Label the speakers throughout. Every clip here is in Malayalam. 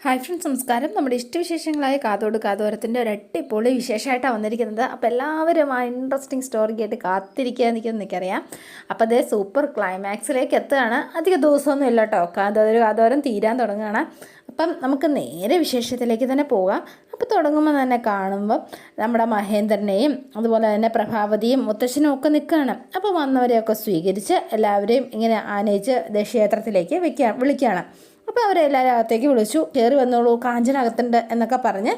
Speaker 1: ഹായ് ഫ്രണ്ട്സ്, നമസ്കാരം. നമ്മുടെ ഇഷ്ടവിശേഷങ്ങളായ കാതോട് കാതോരത്തിൻ്റെ ഒരു അടിപൊളി വിശേഷമായിട്ടാണ് വന്നിരിക്കുന്നത്. അപ്പോൾ എല്ലാവരും ആ ഇൻട്രസ്റ്റിംഗ് സ്റ്റോറിക്കായിട്ട് കാത്തിരിക്കുക നിൽക്കുന്നത് എനിക്കറിയാം. അപ്പോൾ അതേ സൂപ്പർ ക്ലൈമാക്സിലേക്ക് എത്തുകയാണ്. അധിക ദിവസമൊന്നും ഇല്ല കേട്ടോ, കാതോരം തീരാൻ തുടങ്ങുകയാണ്. അപ്പം നമുക്ക് നേരെ വിശേഷത്തിലേക്ക് തന്നെ പോകാം. അപ്പോൾ തുടങ്ങുമ്പോൾ തന്നെ കാണുമ്പോൾ നമ്മുടെ മഹേന്ദ്രനെയും അതുപോലെ തന്നെ പ്രഭാവതിയും മുത്തശ്ശനും ഒക്കെ നിൽക്കുകയാണ്. അപ്പോൾ വന്നവരെയൊക്കെ സ്വീകരിച്ച് എല്ലാവരെയും ഇങ്ങനെ ആനയിച്ച് ക്ഷേത്രത്തിലേക്ക് വിളിക്കുകയാണ്. അപ്പോൾ അവരെല്ലാവരും അകത്തേക്ക് വിളിച്ചു. കയറി വന്നോളൂ, കാഞ്ചന അകത്തുണ്ട് എന്നൊക്കെ പറഞ്ഞ്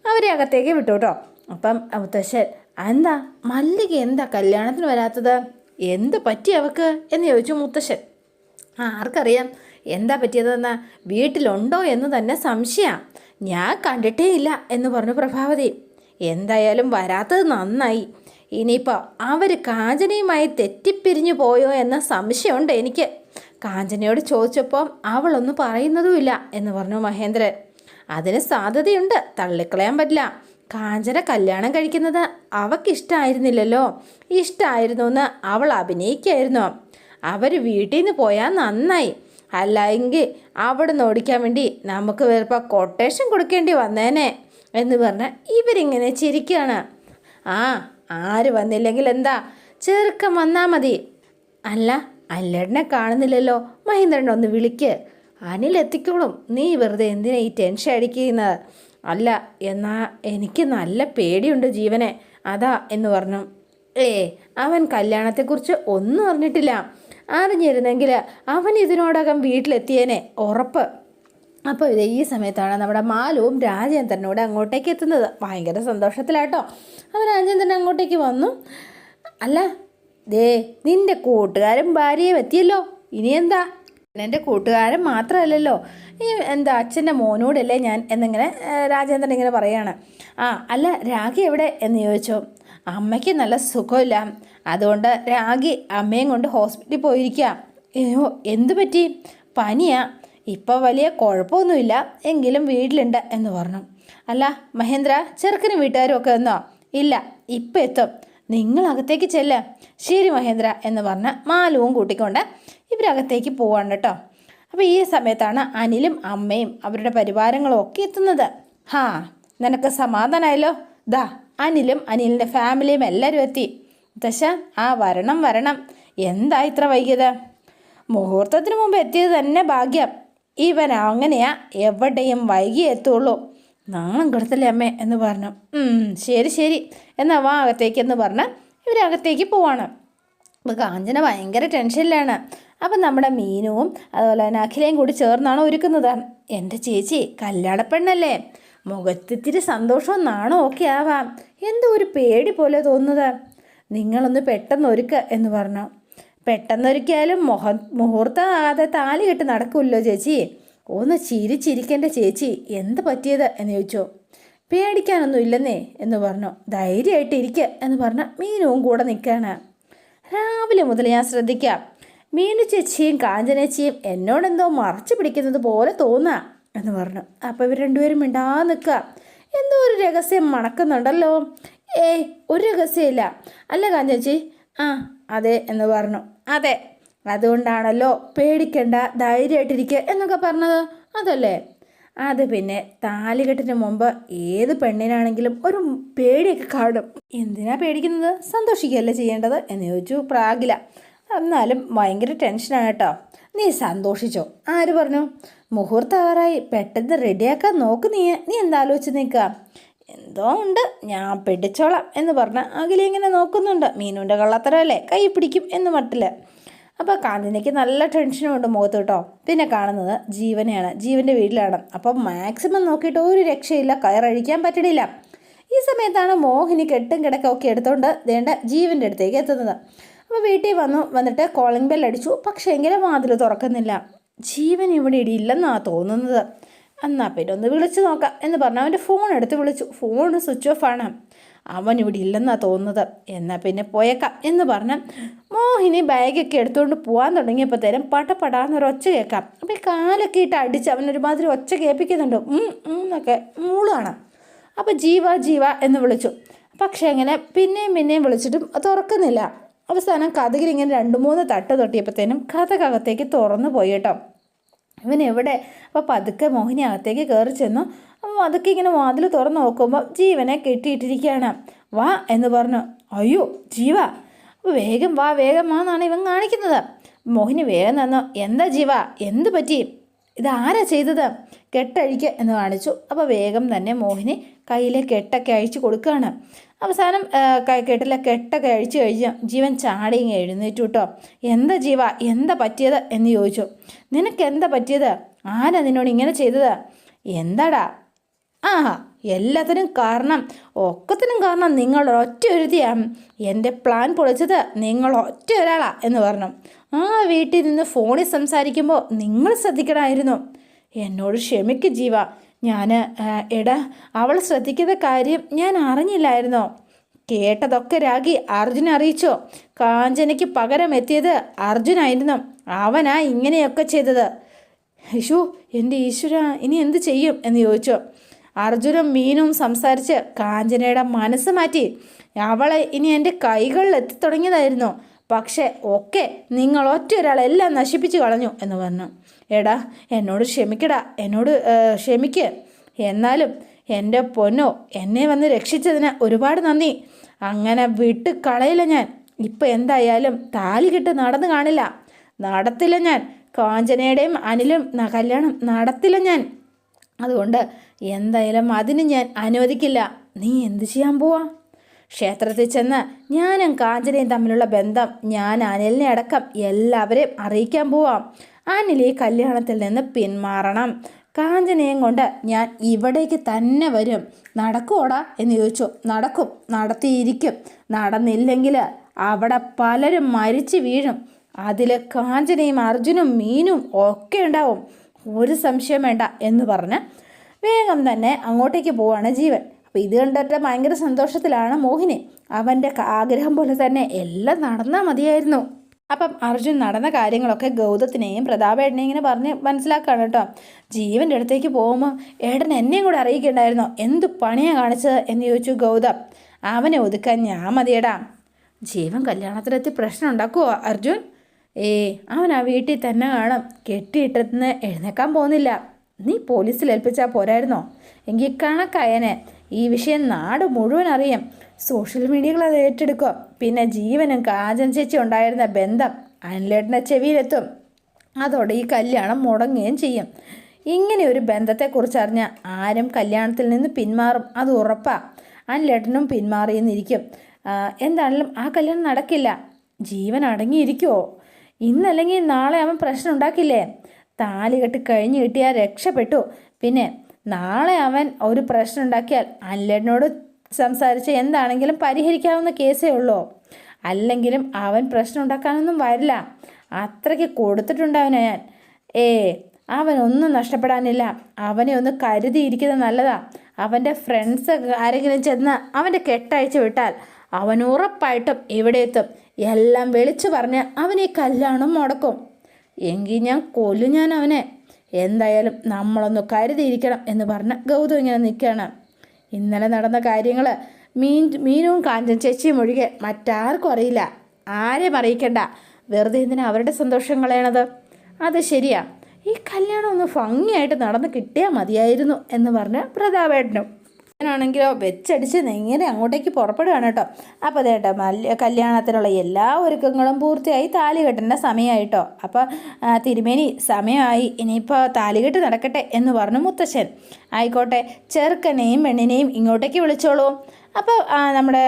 Speaker 1: അവരെ അകത്തേക്ക് വിട്ടു കേട്ടോ. അപ്പം മുത്തശ്ശൻ, എന്താ മല്ലിക എന്താ കല്യാണത്തിന് വരാത്തത്, എന്ത് പറ്റി അവക്ക് എന്ന് ചോദിച്ചു മുത്തശ്ശൻ. ആർക്കറിയാം എന്താ പറ്റിയതെന്ന്, വീട്ടിലുണ്ടോ എന്ന് തന്നെ സംശയമാണ്, ഞാൻ കണ്ടിട്ടേ ഇല്ല എന്ന് പറഞ്ഞു പ്രഭാവതി. എന്തായാലും വരാത്തത് നന്നായി. ഇനിയിപ്പോൾ അവർ കാഞ്ചനയുമായി തെറ്റിപ്പിരിഞ്ഞു പോയോ എന്ന സംശയമുണ്ട് എനിക്ക്. കാഞ്ചനയോട് ചോദിച്ചപ്പോൾ അവളൊന്നും പറയുന്നതുമില്ല എന്ന് പറഞ്ഞു മഹേന്ദ്രൻ. അതിന് സാധ്യതയുണ്ട്, തള്ളിക്കളയാൻ പറ്റില്ല. കാഞ്ചന കല്യാണം കഴിക്കുന്നത് അവൾക്കിഷ്ടമായിരുന്നില്ലല്ലോ. ഇഷ്ടമായിരുന്നു എന്ന് അവൾ അഭിനയിക്കായിരുന്നു. അവർ വീട്ടിൽ നിന്ന് പോയാൽ നന്നായി, അല്ലെങ്കിൽ അവിടെ നിന്ന് ഓടിക്കാൻ വേണ്ടി നമുക്ക് വേറെ കൊട്ടേഷൻ കൊടുക്കേണ്ടി വന്നേനെ എന്ന് പറഞ്ഞ് ഇവരിങ്ങനെ ചിരിക്കുകയാണ്. ആര് വന്നില്ലെങ്കിൽ എന്താ, ചെറുക്കം വന്നാൽ മതി. അല്ല, അനിലേട്ടനെ കാണുന്നില്ലല്ലോ, മഹേന്ദ്രനെ ഒന്ന് വിളിക്ക്, അനിൽ എത്തിക്കോളും. നീ വെറുതെ എന്തിനാ ഈ ടെൻഷൻ അടിക്കുന്നത്? അല്ല, എന്നാൽ എനിക്ക് നല്ല പേടിയുണ്ട് ജീവനെ, അതാ എന്ന് പറഞ്ഞു. അവൻ കല്യാണത്തെക്കുറിച്ച് ഒന്നും അറിഞ്ഞിട്ടില്ല. അറിഞ്ഞിരുന്നെങ്കിൽ അവൻ ഇതിനോടകം വീട്ടിലെത്തിയേനെ, ഉറപ്പ്. അപ്പോൾ ഈ സമയത്താണ് നമ്മുടെ മാലുവും രാജേന്ദ്രനോട് അങ്ങോട്ടേക്ക് എത്തുന്നത്. ഭയങ്കര സന്തോഷത്തിലാട്ടോ. അപ്പോൾ രാജേന്ദ്രൻ അങ്ങോട്ടേക്ക് വന്നു. അല്ല, നിന്റെ കൂട്ടുകാരൻ ഭാര്യയെ എത്തിയല്ലോ, ഇനി എന്താ? എൻ്റെ കൂട്ടുകാരൻ മാത്രമല്ലല്ലോ, ഈ എന്താ അച്ഛൻ്റെ മോനോടല്ലേ ഞാൻ എന്നിങ്ങനെ രാജേന്ദ്രൻ ഇങ്ങനെ പറയാണ്. അല്ല, രാഖി എവിടെ എന്ന് ചോദിച്ചു. അമ്മയ്ക്ക് നല്ല സുഖമില്ല, അതുകൊണ്ട് രാഖി അമ്മയും കൊണ്ട് ഹോസ്പിറ്റലിൽ പോയിരിക്കുക. അയ്യോ, എന്തു പറ്റി? പനിയാ, ഇപ്പോൾ വലിയ കുഴപ്പമൊന്നുമില്ല, എങ്കിലും വീട്ടിലുണ്ട് എന്ന് പറഞ്ഞു. അല്ല മഹേന്ദ്ര, ചെറുക്കനും വീട്ടുകാരും ഒക്കെ എന്നോ? ഇല്ല, ഇപ്പം എത്തും, നിങ്ങളകത്തേക്ക് ചെല്ല. ശരി മഹേന്ദ്ര എന്ന് പറഞ്ഞ് മാലുവും കൂട്ടിക്കൊണ്ട് ഇവരകത്തേക്ക് പോവാണ് കേട്ടോ. അപ്പോൾ ഈ സമയത്താണ് അനിലും അമ്മയും അവരുടെ പരിവാരങ്ങളും ഒക്കെ എത്തുന്നത്. നിനക്ക് സമാധാനമായല്ലോ. അനിലും അനിലിൻ്റെ ഫാമിലിയും എല്ലാവരും എത്തി. വരണം. എന്താ ഇത്ര വൈകിയത്? മുഹൂർത്തത്തിന് മുമ്പ് എത്തിയത് തന്നെ ഭാഗ്യം. ഇവൻ അങ്ങനെയാ, എവിടെയും വൈകി എത്തുള്ളൂ. നാണം കൊടുത്തല്ലേ അമ്മേ എന്ന് പറഞ്ഞു. ശരി എന്നാൽ വാ അകത്തേക്ക് എന്ന് പറഞ്ഞ് ഇവരകത്തേക്ക് പോവാണ്. അപ്പോൾ കാഞ്ചന ഭയങ്കര ടെൻഷനിലാണ്. അപ്പം നമ്മുടെ മീനുവും അതുപോലെ തന്നെ അഖിലയും കൂടി ചേർന്നാണ് ഒരുക്കുന്നത്. എൻ്റെ ചേച്ചി കല്യാണപ്പെണ്ണല്ലേ, മുഖത്തിത്തിരി സന്തോഷവും നാണോ ഒക്കെ ആവാം, എന്തോ ഒരു പേടി പോലെ തോന്നുന്നത്. നിങ്ങളൊന്ന് പെട്ടെന്ന് ഒരുക്കുക എന്ന് പറഞ്ഞു. പെട്ടെന്നൊരിക്കലും മുഹൂർത്തം ആകാതെ താലി കെട്ട് നടക്കുമല്ലോ ചേച്ചി. ഒന്ന് ചിരിച്ചിരിക്കേണ്ട ചേച്ചി, എന്ത് പറ്റിയത് എന്ന് ചോദിച്ചു. പേടിക്കാനൊന്നും ഇല്ലെന്നേ എന്ന് പറഞ്ഞു. ധൈര്യമായിട്ട് ഇരിക്കുക എന്ന് പറഞ്ഞ മീനുവും കൂടെ നിൽക്കുകയാണ്. രാവിലെ മുതൽ ഞാൻ ശ്രദ്ധിക്കാം, മീനു ചേച്ചിയും കാഞ്ചനേച്ചിയും എന്നോടെന്തോ മറച്ചു പിടിക്കുന്നത് പോലെ തോന്നുക എന്ന് പറഞ്ഞു. അപ്പോൾ ഇവർ രണ്ടുപേരും മിണ്ടാതെ നിൽക്കുക. എന്തോ ഒരു രഹസ്യം മണക്കുന്നുണ്ടല്ലോ. ഒരു രഹസ്യമില്ല. അല്ല കാഞ്ചേച്ചി? അതെ എന്ന് പറഞ്ഞു. അതെ, അതുകൊണ്ടാണല്ലോ പേടിക്കണ്ട, ധൈര്യമായിട്ടിരിക്കുക എന്നൊക്കെ പറഞ്ഞത്. അതല്ലേ? അത് പിന്നെ താലികെട്ടിന് മുമ്പ് ഏത് പെണ്ണിനാണെങ്കിലും ഒരു പേടിയൊക്കെ കാണും. എന്തിനാ പേടിക്കുന്നത്? സന്തോഷിക്കുകയല്ലേ ചെയ്യേണ്ടത് എന്ന് ചോദിച്ചു പ്രാഗില. എന്നാലും ഭയങ്കര ടെൻഷനാണ് കേട്ടോ. നീ സന്തോഷിച്ചോ? ആര് പറഞ്ഞു? മുഹൂർത്താവാറായി, പെട്ടെന്ന് റെഡിയാക്കാൻ നോക്ക്. നീ എന്താലോചിച്ച് നിൽക്കുക? എന്തോ ഉണ്ട്, ഞാൻ പിടിച്ചോളാം എന്ന് പറഞ്ഞ് അഖില ഇങ്ങനെ നോക്കുന്നുണ്ട്. മീനുവിൻ്റെ കള്ളത്തരമല്ലേ, കൈ പിടിക്കും എന്ന് മട്ടില്ല. അപ്പോൾ കാഞ്ചനയ്ക്ക് നല്ല ടെൻഷനുണ്ട് മുഖത്ത് കേട്ടോ. പിന്നെ കാണുന്നത് ജീവനെയാണ്. ജീവൻ്റെ വീട്ടിലാണ്. അപ്പം മാക്സിമം നോക്കിയിട്ട് ഒരു രക്ഷയില്ല, കയറഴിക്കാൻ പറ്റണില്ല. ഈ സമയത്താണ് മോഹിനി കെട്ടും കിടക്കൊക്കെ എടുത്തുകൊണ്ട് ജീവൻ്റെ അടുത്തേക്ക് എത്തുന്നത്. അപ്പോൾ വീട്ടിൽ വന്നിട്ട് കോളിംഗ് ബെൽ അടിച്ചു. പക്ഷേ എങ്കിലും വാതിൽ തുറക്കുന്നില്ല. ജീവൻ ഇവിടെ ഇടിയില്ലെന്നാണ് തോന്നുന്നത്. എന്നാൽ പിന്നെ ഒന്ന് വിളിച്ചു നോക്കാം എന്ന് പറഞ്ഞ് അവൻ്റെ ഫോൺ എടുത്ത് വിളിച്ചു. ഫോൺ സ്വിച്ച് ഓഫ് ആണ്. അവൻ ഇവിടെ ഇല്ലെന്നാണ് തോന്നുന്നത്. എന്നാൽ പിന്നെ പോയേക്കാം എന്ന് പറഞ്ഞ് മോഹിനി ബാഗൊക്കെ എടുത്തുകൊണ്ട് പോകാൻ തുടങ്ങിയപ്പോഴത്തേനും പടപടാന്നൊരു ഒച്ച കേൾക്കാം. അപ്പോൾ ഈ കാലൊക്കെ ഇട്ട് അടിച്ച് അവനൊരുമാതിരി ഒച്ച കേൾപ്പിക്കുന്നുണ്ട്. എന്നൊക്കെ മൂളാണ്. അപ്പോൾ ജീവ എന്ന് വിളിച്ചു. പക്ഷേ അങ്ങനെ പിന്നെയും വിളിച്ചിട്ടും തുറക്കുന്നില്ല. അവസാനം കഥകിലിങ്ങനെ 2-3 തട്ട് തൊട്ടിയപ്പോഴത്തേനും കഥകത്തേക്ക് തുറന്നു പോയി കേട്ടോ. ഇവൻ എവിടെ? അപ്പോൾ പതുക്കെ മോഹിനി അകത്തേക്ക് കയറി ചെന്നു. അപ്പോൾ അതൊക്കെ ഇങ്ങനെ വാതിൽ തുറന്ന് നോക്കുമ്പോൾ ജീവനെ കെട്ടിയിട്ടിരിക്കുകയാണ്. വാ എന്ന് പറഞ്ഞു. അയ്യോ ജീവ, അപ്പോൾ വേഗം വാ വേഗം വാ എന്നാണ് ഇവൻ കാണിക്കുന്നത്. മോഹിനി വേഗം തന്നു. എന്താ ജീവ, എന്ത് പറ്റി? ഇതാരാ ചെയ്തത്? കെട്ടഴിക്കുക എന്ന് കാണിച്ചു. അപ്പോൾ വേഗം തന്നെ മോഹിനി കയ്യിലെ കെട്ടൊക്കെ അഴിച്ചു കൊടുക്കുകയാണ്. അവസാനം കെട്ടിലെ കെട്ടൊക്കെ അഴിച്ചു കഴിഞ്ഞ് ജീവൻ ചാടി ഇങ്ങനെ എഴുന്നേറ്റു കേട്ടോ. എന്താ ജീവ, എന്താ പറ്റിയത് എന്ന് ചോദിച്ചു. നിനക്ക് എന്താ പറ്റിയത്? ആരാ നിന്നോട് ഇങ്ങനെ ചെയ്തത്? എന്താടാ? ആഹാ, എല്ലാത്തിനും കാരണം, ഒക്കത്തിനും കാരണം നിങ്ങൾ ഒറ്റ ഒരുത്തിയാണ്. എൻ്റെ പ്ലാൻ പൊളിച്ചത് നിങ്ങൾ ഒറ്റ ഒരാളാ എന്ന് പറഞ്ഞു. ആ വീട്ടിൽ നിന്ന് ഫോണിൽ സംസാരിക്കുമ്പോൾ നിങ്ങൾ ശ്രദ്ധിക്കണമായിരുന്നു. എന്നോട് ക്ഷമിക്ക് ജീവ. എടാ, അവൾ ശ്രദ്ധിക്കുന്ന കാര്യം ഞാൻ അറിഞ്ഞില്ലായിരുന്നോ? കേട്ടതൊക്കെ രാഗി അർജുൻ അറിയിച്ചോ? കാഞ്ചനയ്ക്ക് പകരം എത്തിയത് അർജുനായിരുന്നു. അവനാ ഇങ്ങനെയൊക്കെ ചെയ്തത്. യേശു, എൻ്റെ ഈശ്വര, ഇനി എന്ത് ചെയ്യും എന്ന് ചോദിച്ചു. അർജുനും മീനും സംസാരിച്ച് കാഞ്ചനയുടെ മനസ്സ് മാറ്റി. അവളെ ഇനി എൻ്റെ കൈകളിൽ എത്തിത്തുടങ്ങിയതായിരുന്നു. പക്ഷേ ഒക്കെ നിങ്ങൾ ഒറ്റ ഒരാളെല്ലാം നശിപ്പിച്ച് കളഞ്ഞു എന്ന് പറഞ്ഞു. എടാ, എന്നോട് ക്ഷമിക്കടാ, എന്നോട് ക്ഷമിക്ക്. എന്നാലും എൻ്റെ പൊന്നോ, എന്നെ വന്ന് രക്ഷിച്ചതിന് ഒരുപാട് നന്ദി. അങ്ങനെ വിട്ട് കളയില്ല ഞാൻ. ഇപ്പം എന്തായാലും താലി കെട്ട് നടന്നു കാണില്ല, നടത്തില്ല ഞാൻ. കാഞ്ചനയുടെയും അനിലും കല്യാണം നടത്തില്ല ഞാൻ. അതുകൊണ്ട് എന്തായാലും അതിന് ഞാൻ അനുവദിക്കില്ല. നീ എന്ത് ചെയ്യാൻ പോവാ? ക്ഷേത്രത്തിൽ ചെന്ന് ഞാനും കാഞ്ചനയും തമ്മിലുള്ള ബന്ധം ഞാൻ അനിലിനെ അടക്കം എല്ലാവരെയും അറിയിക്കാൻ പോവാം. അനിൽ ഈ കല്യാണത്തിൽ നിന്ന് പിന്മാറണം. കാഞ്ചനയും കൊണ്ട് ഞാൻ ഇവിടേക്ക് തന്നെ വരും. നടക്കുമോടാ എന്ന് ചോദിച്ചു. നടക്കും, നടത്തിയിരിക്കും. നടന്നില്ലെങ്കിൽ അവിടെ പലരും മരിച്ചു വീഴും. അതിൽ കാഞ്ചനയും അർജുനും മീനും ഒക്കെ ഉണ്ടാവും, ഒരു സംശയം വേണ്ട എന്ന് പറഞ്ഞ് വേഗം തന്നെ അങ്ങോട്ടേക്ക് പോവാണ് ജീവൻ. അപ്പോൾ ഇത് കണ്ടിട്ട് ഭയങ്കര സന്തോഷത്തിലാണ് മോഹിനി. അവൻ്റെ ആഗ്രഹം പോലെ തന്നെ എല്ലാം നടന്നാൽ മതിയായിരുന്നു. അപ്പം അർജുൻ നടന്ന കാര്യങ്ങളൊക്കെ ഗൗതത്തിനെയും പ്രതാപേട്ടനെയും ഇങ്ങനെ പറഞ്ഞ് മനസ്സിലാക്കുകയാണ് കേട്ടോ. ജീവൻ്റെ അടുത്തേക്ക് പോകുമ്പോൾ ഏട്ടൻ എന്നെയും കൂടെ അറിയിക്കണ്ടായിരുന്നോ? എന്ത് പണിയാണ് കാണിച്ചത് എന്ന് ചോദിച്ചു ഗൗതം. അവനെ ഒതുക്കാൻ ഞാൻ മതിയടാ. ജീവൻ കല്യാണത്തിലെത്തി പ്രശ്നം ഉണ്ടാക്കുമോ അർജുൻ? അവൻ ആ വീട്ടിൽ തന്നെ കാണും. കെട്ടിയിട്ടത്തിന് എഴുന്നേക്കാൻ പോകുന്നില്ല. നീ പോലീസിൽ ഏൽപ്പിച്ചാൽ പോരായിരുന്നോ? എങ്കിൽ കണക്കായനെ. ഈ വിഷയം നാട് മുഴുവൻ അറിയാം. സോഷ്യൽ മീഡിയകൾ അത് ഏറ്റെടുക്കുക. പിന്നെ ജീവനും കാഞ്ചൻ ചേച്ചി ഉണ്ടായിരുന്ന ബന്ധം അനിലേട്ടൻ്റെ ചെവിയിലെത്തും. അതോടെ ഈ കല്യാണം മുടങ്ങുകയും ചെയ്യും. ഇങ്ങനെ ഒരു ബന്ധത്തെക്കുറിച്ച് അറിഞ്ഞാൽ ആരും കല്യാണത്തിൽ നിന്ന് പിന്മാറും, അത് ഉറപ്പാണ്. അനിലേട്ടനും പിന്മാറിയെന്നിരിക്കും. എന്താണെങ്കിലും ആ കല്യാണം നടക്കില്ല. ജീവൻ അടങ്ങിയിരിക്കുമോ? ഇന്നല്ലെങ്കിൽ നാളെ അവൻ പ്രശ്നം ഉണ്ടാക്കില്ലേ? താലി കെട്ടി കഴിഞ്ഞ് കിട്ടിയാൽ രക്ഷപ്പെട്ടു. പിന്നെ നാളെ അവൻ ഒരു പ്രശ്നം ഉണ്ടാക്കിയാൽ അനിലേട്ടനോട് സംസാരിച്ച് എന്താണെങ്കിലും പരിഹരിക്കാവുന്ന കേസേ ഉള്ളൂ. അല്ലെങ്കിലും അവൻ പ്രശ്നം ഉണ്ടാക്കാനൊന്നും വരില്ല. അത്രയ്ക്ക് കൊടുത്തിട്ടുണ്ട് അവനെ ഞാൻ. അവനൊന്നും നഷ്ടപ്പെടാനില്ല. അവനെ ഒന്ന് കരുതിയിരിക്കുന്നത് നല്ലതാ. അവൻ്റെ ഫ്രണ്ട്സ് ആരെങ്കിലും ചെന്ന് അവൻ്റെ കെട്ടയച്ച് വിട്ടാൽ അവൻ ഉറപ്പായിട്ടും ഇവിടെ എത്തും. എല്ലാം വിളിച്ചു പറഞ്ഞ് അവനെ കല്യാണം മുടക്കും. എങ്കിൽ ഞാൻ കൊല്ലും അവനെ. എന്തായാലും നമ്മളൊന്ന് കരുതിയിരിക്കണം എന്ന് പറഞ്ഞ് ഗൗതം ഇങ്ങനെ നിൽക്കുകയാണ്. ഇന്നലെ നടന്ന കാര്യങ്ങൾ മീനും കാഞ്ചൻ ചേച്ചിയും ഒഴികെ മറ്റാർക്കും അറിയില്ല. ആരെയും അറിയിക്കണ്ട. വെറുതെ എന്തിനാ അവരുടെ സന്തോഷം കളയണത്? അത് ശരിയാ. ഈ കല്യാണം ഒന്ന് ഭംഗിയായിട്ട് നടന്ന് കിട്ടിയാൽ മതിയായിരുന്നു എന്ന് പറഞ്ഞ് പ്രതാപേട്ടനും. ആണെങ്കിലോ വെച്ചടിച്ച് നേരെ അങ്ങോട്ടേക്ക് പുറപ്പെടുകയാണ് കേട്ടോ. അപ്പോൾ അതേട്ടോ കല്യാണത്തിനുള്ള എല്ലാ ഒരുക്കങ്ങളും പൂർത്തിയായി. താലികെട്ടിൻ്റെ സമയമായിട്ടോ. അപ്പോൾ തിരുമേനി സമയമായി, ഇനിയിപ്പോൾ താലികെട്ട് നടക്കട്ടെ എന്ന് പറഞ്ഞു മുത്തശ്ശൻ. ആയിക്കോട്ടെ, ചെറുക്കനെയും പെണ്ണിനെയും ഇങ്ങോട്ടേക്ക് വിളിച്ചോളൂ. അപ്പോൾ നമ്മുടെ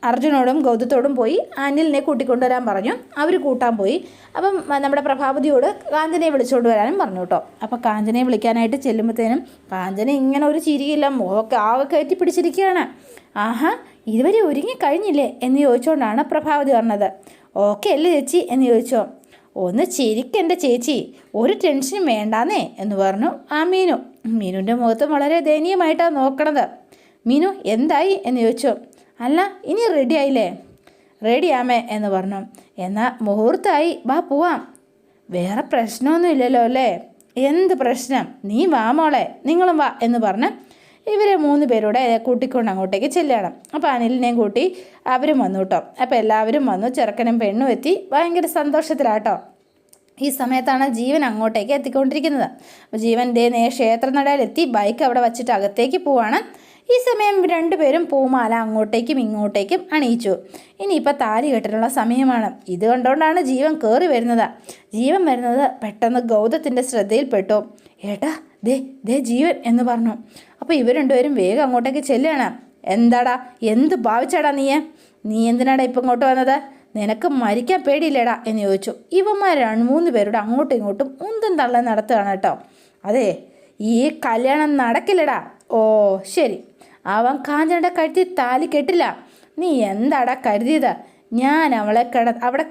Speaker 1: അർജുനോടും ഗൗതത്തോടും പോയി അനിലിനെ കൂട്ടിക്കൊണ്ടുവരാൻ പറഞ്ഞു. അവർ കൂട്ടാൻ പോയി. അപ്പം നമ്മുടെ പ്രഭാവതിയോട് കാഞ്ചനയെ വിളിച്ചുകൊണ്ട് വരാനും പറഞ്ഞു കേട്ടോ. അപ്പോൾ കാഞ്ചനയെ വിളിക്കാനായിട്ട് ചെല്ലുമ്പോഴത്തേനും കാഞ്ചന ഇങ്ങനെ ഒരു ചിരിയില്ല, മുഖമൊക്കെ ആകെ കയറ്റി പിടിച്ചിരിക്കുകയാണ്. ആഹാ, ഇതുവരെ ഒരുങ്ങി കഴിഞ്ഞില്ലേ എന്ന് ചോദിച്ചുകൊണ്ടാണ് പ്രഭാവതി പറഞ്ഞത്. ഓക്കെ അല്ലേ ചേച്ചി എന്ന് ചോദിച്ചോ. ഒന്ന് ചിരിക്കെൻ്റെ ചേച്ചി, ഒരു ടെൻഷനും വേണ്ടാന്നേ എന്ന് പറഞ്ഞു മീനുൻ്റെ മുഖത്ത് വളരെ ദയനീയമായിട്ടാണ് നോക്കണത്. മീനു എന്തായി എന്ന് ചോദിച്ചു. അല്ല, ഇനി റെഡി ആയില്ലേ? റെഡിയാമേ എന്ന് പറഞ്ഞു. എന്നാൽ മുഹൂർത്തമായി, വാ പോവാം. വേറെ പ്രശ്നമൊന്നും ഇല്ലല്ലോ അല്ലേ? എന്ത് പ്രശ്നം? നീ വാ മോളെ, നിങ്ങളും വാ എന്ന് പറഞ്ഞ് ഇവരെ 3 പേരോടെ കൂട്ടിക്കൊണ്ട് അങ്ങോട്ടേക്ക് ചെല്ലണം. അപ്പോൾ അനിലിനെയും കൂട്ടി അവരും വന്നു കേട്ടോ. അപ്പോൾ എല്ലാവരും വന്നു. ചെറുക്കനും പെണ്ണും എത്തി. ഭയങ്കര സന്തോഷത്തിലാട്ടോ. ഈ സമയത്താണ് ജീവൻ അങ്ങോട്ടേക്ക് എത്തിക്കൊണ്ടിരിക്കുന്നത്. അപ്പോൾ ജീവൻ ക്ഷേത്രനടയിലെത്തി ബൈക്ക് അവിടെ വച്ചിട്ട് അകത്തേക്ക് പോവാണ്. ഈ സമയം രണ്ടുപേരും പൂമാല അങ്ങോട്ടേക്കും ഇങ്ങോട്ടേക്കും അണിയിച്ചു. ഇനിയിപ്പോൾ താലി കെട്ടിനുള്ള സമയമാണ്. ഇത് കണ്ടുകൊണ്ടാണ് ജീവൻ കയറി വരുന്നത്. ജീവൻ വരുന്നത് പെട്ടെന്ന് ഗൗതത്തിൻ്റെ ശ്രദ്ധയിൽപ്പെട്ടു. ഏട്ടാ ദേ ദേ ജീവൻ എന്ന് പറഞ്ഞു. അപ്പോൾ ഇവർ രണ്ടുപേരും വേഗം അങ്ങോട്ടേക്ക് ചെല്ലുകയാണ്. എന്താടാ, എന്ത് ഭാവിച്ചാടാ നീ എന്തിനാടാ ഇപ്പം ഇങ്ങോട്ട് വന്നത്? നിനക്ക് മരിക്കാൻ പേടിയില്ലേടാ എന്ന് ചോദിച്ചു. ഇവന്മാർ 3 പേരുടെ അങ്ങോട്ടും ഇങ്ങോട്ടും ഉന്തും തള്ളൻ നടത്തുകയാണ് കേട്ടോ. അതെ, ഈ കല്യാണം നടക്കില്ലടാ. ഓ ശരി, അവൻ കാഞ്ചനയുടെ കഴുത്തിൽ താലി കെട്ടില്ല. നീ എന്താടാ കരുതിയത്? ഞാൻ അവിടെ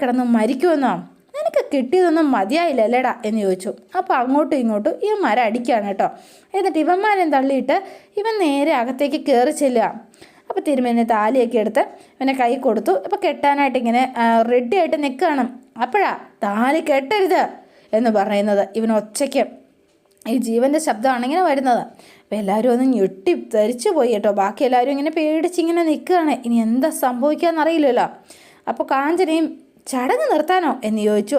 Speaker 1: കിടന്ന് മരിക്കുമെന്നോ? നിനക്ക് കിട്ടിയതൊന്നും മതിയായില്ലല്ലേടാ എന്ന് ചോദിച്ചു. അപ്പോൾ അങ്ങോട്ടും ഇങ്ങോട്ടും ഇവന്മാരെ അടിക്കുകയാണ് കേട്ടോ. എന്നിട്ട് ഇവന്മാരെയും തള്ളിയിട്ട് ഇവൻ നേരെ അകത്തേക്ക് കയറി ചെല്ലുക. അപ്പോൾ തിരുമേനി താലിയൊക്കെ എടുത്ത് ഇവനെ കൈ കൊടുത്തു. അപ്പോൾ കെട്ടാനായിട്ട് ഇങ്ങനെ റെഡി ആയിട്ട് നിൽക്കുകയാണ്. അപ്പോഴാ താലി കെട്ടരുത് എന്ന് പറയുന്നത്. ഇവൻ ഒച്ചയ്ക്ക് ഈ ജീവൻ്റെ ശബ്ദമാണ് ഇങ്ങനെ വരുന്നത്. അപ്പോൾ എല്ലാവരും ഒന്ന് ഞെട്ടി ധരിച്ചു പോയി കേട്ടോ. ബാക്കി എല്ലാവരും ഇങ്ങനെ പേടിച്ചിങ്ങനെ നിൽക്കുകയാണ്. ഇനി എന്താ സംഭവിക്കാമെന്നറിയില്ലല്ലോ. അപ്പോൾ കാഞ്ചനയും ചടങ്ങ് നിർത്താനോ എന്ന് ചോദിച്ചു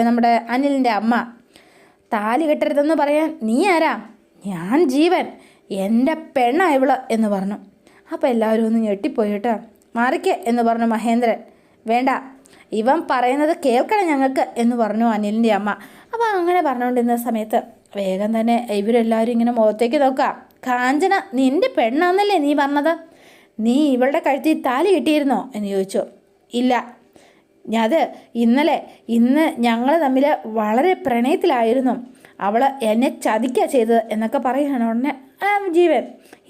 Speaker 1: നമ്മുടെ അനിലിൻ്റെ അമ്മ. താലി കെട്ടരുതെന്ന് പറയാൻ നീ ആരാ? ഞാൻ ജീവൻ, എൻ്റെ പെണ്ണാ ഇവള് എന്ന് പറഞ്ഞു. അപ്പോൾ എല്ലാവരും ഒന്ന് ഞെട്ടിപ്പോയി കേട്ടോ. മാറിക്ക് എന്ന് പറഞ്ഞു മഹേന്ദ്രൻ. വേണ്ട, ഇവൻ പറയുന്നത് കേൾക്കണം ഞങ്ങൾക്ക് എന്ന് പറഞ്ഞു അനിലിൻ്റെ അമ്മ. അപ്പോൾ അങ്ങനെ പറഞ്ഞുകൊണ്ടിരുന്ന സമയത്ത് വേഗം തന്നെ ഇവരെല്ലാവരും ഇങ്ങനെ മുഖത്തേക്ക് നോക്കുക. കാഞ്ചന നിൻ്റെ പെണ്ണാന്നല്ലേ നീ പറഞ്ഞത്? നീ ഇവളുടെ കഴുത്തിൽ താലി കിട്ടിയിരുന്നോ എന്ന് ചോദിച്ചു. ഇല്ല, ഇന്ന് ഞങ്ങൾ തമ്മിൽ വളരെ പ്രണയത്തിലായിരുന്നു. അവൾ എന്നെ ചതിക്കുക ചെയ്തത് എന്നൊക്കെ പറയുകയാണ്. ഉടനെ ജീവൻ,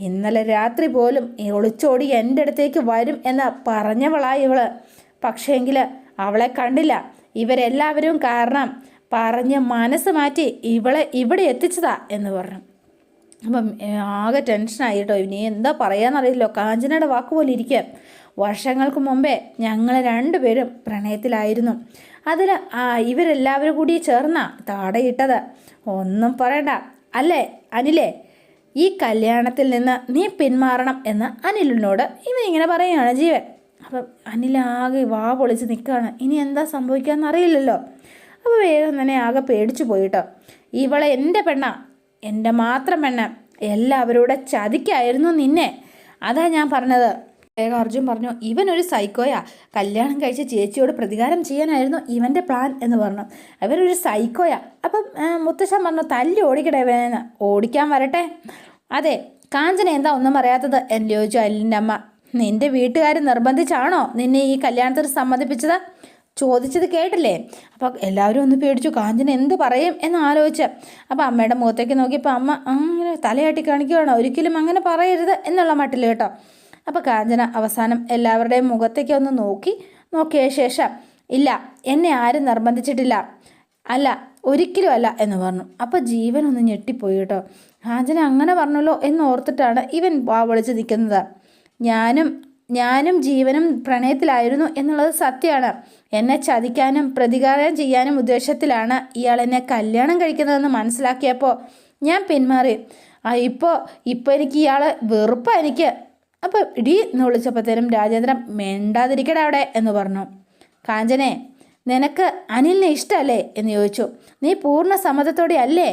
Speaker 1: ഇന്നലെ രാത്രി പോലും ഒളിച്ചോടി എൻ്റെ അടുത്തേക്ക് വരും എന്ന് പറഞ്ഞവളായി ഇവള്. പക്ഷേങ്കിൽ അവളെ കണ്ടില്ല. ഇവരെല്ലാവരും കാരണം പറഞ്ഞ് മനസ്സ് മാറ്റി ഇവളെ ഇവിടെ എത്തിച്ചതാ എന്ന് പറഞ്ഞു. അപ്പം ആകെ ടെൻഷനായി കേട്ടോ. ഇനി എന്താ പറയാന്നറിയില്ലോ. കാഞ്ചനയുടെ വാക്കുപോലെ ഇരിക്കുക. വർഷങ്ങൾക്ക് മുമ്പേ ഞങ്ങൾ 2 പേരും പ്രണയത്തിലായിരുന്നു. അതിൽ ഇവരെല്ലാവരും കൂടി ചേർന്നാ താടയിട്ടത്. ഒന്നും പറയണ്ട അല്ലേ അനിലേ, ഈ കല്യാണത്തിൽ നിന്ന് നീ പിന്മാറണം എന്ന് അനിലിനോട് ഇവനിങ്ങനെ പറയുകയാണ് ജീവൻ. അപ്പം അനിലാകെ വാ പൊളിച്ച് നിൽക്കുകയാണ്. ഇനി എന്താ സംഭവിക്കാമെന്ന് അറിയില്ലല്ലോ. അപ്പോൾ വേഗം തന്നെ ആകെ പേടിച്ചു പോയിട്ടോ. ഇവളെ എൻ്റെ പെണ്ണ, എൻ്റെ മാത്രം പെണ്ണ, എല്ലാവരുടെ ചതിക്കായിരുന്നു നിന്നെ. അതാ ഞാൻ പറഞ്ഞത്. വേഗം അർജുൻ പറഞ്ഞു, ഇവനൊരു സൈക്കോയാ. കല്യാണം കഴിച്ച ചേച്ചിയോട് പ്രതികാരം ചെയ്യാനായിരുന്നു ഇവൻ്റെ പ്ലാൻ എന്ന് പറഞ്ഞു. ഇവനൊരു സൈക്കോയാ. അപ്പം മുത്തശ്ശൻ പറഞ്ഞു, തല്ലി ഓടിക്കട്ടെ ഇവനെന്ന്. ഓടിക്കാൻ വരട്ടെ. അതെ, കാഞ്ചന എന്താ ഒന്നും പറയാത്തത് എന്ന് ചോദിച്ചു അനിലിൻ്റെ അമ്മ. നിൻ്റെ വീട്ടുകാർ നിർബന്ധിച്ചാണോ നിന്നെ ഈ കല്യാണത്തിന് സമ്മതിപ്പിച്ചത്? ചോദിച്ചത് കേട്ടില്ലേ? അപ്പോൾ എല്ലാവരും ഒന്ന് പേടിച്ചു. കാഞ്ചന എന്ത് പറയും എന്ന് ആലോചിച്ച് അപ്പോൾ അമ്മയുടെ മുഖത്തേക്ക് നോക്കിയപ്പോൾ അമ്മ അങ്ങനെ തലയാട്ടി കാണിക്കുകയാണ്. ഒരിക്കലും അങ്ങനെ പറയരുത് എന്നുള്ള മട്ടിൽ കേട്ടോ. അപ്പോൾ കാഞ്ചന അവസാനം എല്ലാവരുടെയും മുഖത്തേക്ക് ഒന്ന് നോക്കിയ ശേഷം ഇല്ല, എന്നെ ആരും നിർബന്ധിച്ചിട്ടില്ല, അല്ല ഒരിക്കലും അല്ല എന്ന് പറഞ്ഞു. അപ്പോൾ ജീവൻ ഒന്ന് ഞെട്ടിപ്പോയി കേട്ടോ. കാഞ്ചന അങ്ങനെ പറഞ്ഞല്ലോ എന്ന് ഓർത്തിട്ടാണ് ഇവൻ വാ വിളിച്ച് നിൽക്കുന്നത്. ഞാനും ജീവനും പ്രണയത്തിലായിരുന്നു എന്നുള്ളത് സത്യമാണ്. എന്നെ ചതിക്കാനും പ്രതികാരം ചെയ്യാനും ഉദ്ദേശത്തിലാണ് ഇയാൾ എന്നെ കല്യാണം കഴിക്കുന്നതെന്ന് മനസ്സിലാക്കിയപ്പോൾ ഞാൻ പിന്മാറി. ഇപ്പോൾ എനിക്ക് ഇയാൾ വെറുപ്പാണ് എനിക്ക്. അപ്പോൾ ഇടി എന്ന് വിളിച്ചപ്പോഴത്തേനും രാജേന്ദ്രൻ മിണ്ടാതിരിക്കട അവിടെ എന്ന് പറഞ്ഞു. കാഞ്ചനെ, നിനക്ക് അനിലിനെ ഇഷ്ടമല്ലേ എന്ന് ചോദിച്ചു. നീ പൂർണ്ണ സമ്മതത്തോടെ അല്ലേ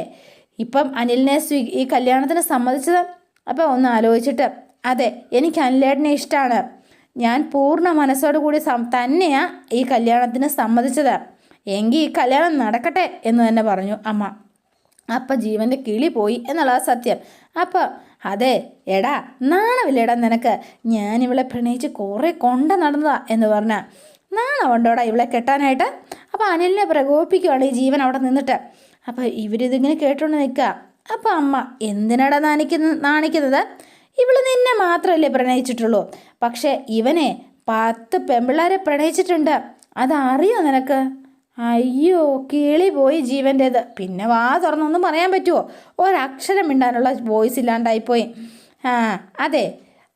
Speaker 1: ഇപ്പം അനിലിനെ ഈ കല്യാണത്തിന് സമ്മതിച്ചത്? അപ്പോൾ ഒന്ന് ആലോചിച്ചിട്ട് അതെ, എനിക്ക് അനിലേട്ടനെ ഇഷ്ടമാണ്. ഞാൻ പൂർണ്ണ മനസ്സോടു കൂടി തന്നെയാണ് ഈ കല്യാണത്തിന് സമ്മതിച്ചത്. എങ്കിൽ ഈ കല്യാണം നടക്കട്ടെ എന്ന് തന്നെ പറഞ്ഞു അമ്മ. അപ്പം ജീവൻ്റെ കിളി പോയി എന്നുള്ളത് സത്യം. അപ്പോൾ അതെ എടാ, നാണമില്ലേടാ നിനക്ക്? ഞാനിവളെ പ്രണയിച്ച് കുറേ നടന്നതാ എന്ന് പറഞ്ഞാൽ നാണമുണ്ടോടാ ഇവളെ കെട്ടാനായിട്ട്? അപ്പോൾ അനിലിനെ പ്രകോപിപ്പിക്കുകയാണ് ഈ ജീവൻ അവിടെ നിന്നിട്ട്. അപ്പോൾ ഇവരിതിങ്ങനെ കേട്ടുകൊണ്ട് നിൽക്കുക. അപ്പോൾ അമ്മ, എന്തിനാടാ നാണിക്കുന്നത്? ഇവള് നിന്നെ മാത്രമല്ലേ പ്രണയിച്ചിട്ടുള്ളൂ, പക്ഷേ ഇവനെ 10 പെമ്പിള്ളാരെ പ്രണയിച്ചിട്ടുണ്ട്. അതറിയോ നിനക്ക്? അയ്യോ, കിളി പോയി ജീവൻ്റേത്. പിന്നെ വാ തുറന്നൊന്നും പറയാൻ പറ്റുമോ? ഒരക്ഷരം മിണ്ടാനുള്ള വോയിസ് ഇല്ലാണ്ടായിപ്പോയി. അതെ,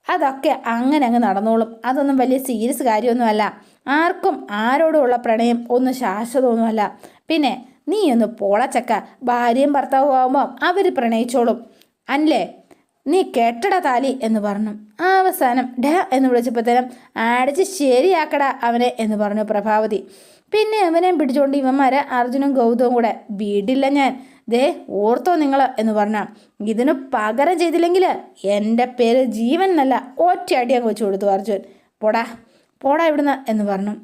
Speaker 1: അതൊക്കെ അങ്ങനെ അങ്ങ് നടന്നോളും. അതൊന്നും വലിയ സീരിയസ് കാര്യമൊന്നുമല്ല. ആർക്കും ആരോടുമുള്ള പ്രണയം ഒന്നും ശാശ്വതമൊന്നുമല്ല. പിന്നെ നീ ഒന്ന് പോളച്ചക്ക. ഭാര്യയും ഭർത്താവും ആകുമ്പോൾ അവർ പ്രണയിച്ചോളും. അല്ലേ, നീ കെട്ടടാ താലി എന്ന് പറഞ്ഞു. അവസാനം ഡാ എന്ന് വിളിച്ചപ്പോഴത്തേനും അടിച്ച് ശരിയാക്കടാ അവനെ എന്ന് പറഞ്ഞു പ്രഭാവതി. പിന്നെ അവനെയും പിടിച്ചുകൊണ്ട് ഇവന്മാരെ അർജുനും ഗൗതവും കൂടെ വീടില്ല ഞാൻ, ദേ ഓർത്തോ നിങ്ങൾ എന്ന് പറഞ്ഞാൽ ഇതിന് പകരം ചെയ്തില്ലെങ്കിൽ എൻ്റെ പേര് ജീവൻ എന്നല്ല, ഒറ്റയടി അങ്ങ് വെച്ച് കൊടുത്തു അർജുൻ. പോടാ പോടാ ഇവിടുന്ന് എന്ന് പറഞ്ഞു.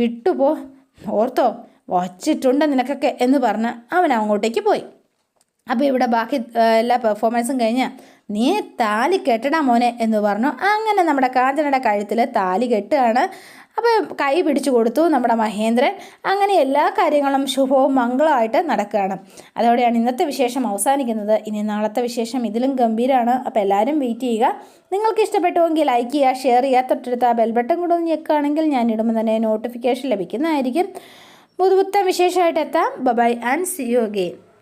Speaker 1: വിട്ടുപോ, ഓർത്തോ വച്ചിട്ടുണ്ട് നിനക്കൊക്കെ എന്ന് പറഞ്ഞ് അവൻ അങ്ങോട്ടേക്ക് പോയി. അപ്പോൾ ഇവിടെ ബാക്കി എല്ലാ പെർഫോമൻസും കഴിഞ്ഞ് നീ താലി കെട്ടടാ മോനെ എന്ന് പറഞ്ഞു. അങ്ങനെ നമ്മുടെ കാഞ്ചനയുടെ കഴുത്തിൽ താലി കെട്ടുകയാണ്. അപ്പോൾ കൈ പിടിച്ചു കൊടുത്തു നമ്മുടെ മഹേന്ദ്രൻ. അങ്ങനെ എല്ലാ കാര്യങ്ങളും ശുഭവും മംഗളമായിട്ട് നടക്കുകയാണ്. അതോടെയാണ് ഇന്നത്തെ വിശേഷം അവസാനിക്കുന്നത്. ഇനി നാളത്തെ വിശേഷം ഇതിലും ഗംഭീരമാണ്. അപ്പോൾ എല്ലാവരും വെയിറ്റ് ചെയ്യുക. നിങ്ങൾക്ക് ഇഷ്ടപ്പെട്ടുവെങ്കിൽ ലൈക്ക് ചെയ്യുക, ഷെയർ ചെയ്യുക, തൊട്ടടുത്ത ആ ബെൽ ബട്ടൺ കൂടെ ഒന്ന് ഞെക്കുകയാണെങ്കിൽ ഞാൻ ഇടുമ്പോൾ തന്നെ നോട്ടിഫിക്കേഷൻ ലഭിക്കുന്നതായിരിക്കും. പുതുപുത്തൻ വിശേഷമായിട്ട് എത്താം. Bye and see you again.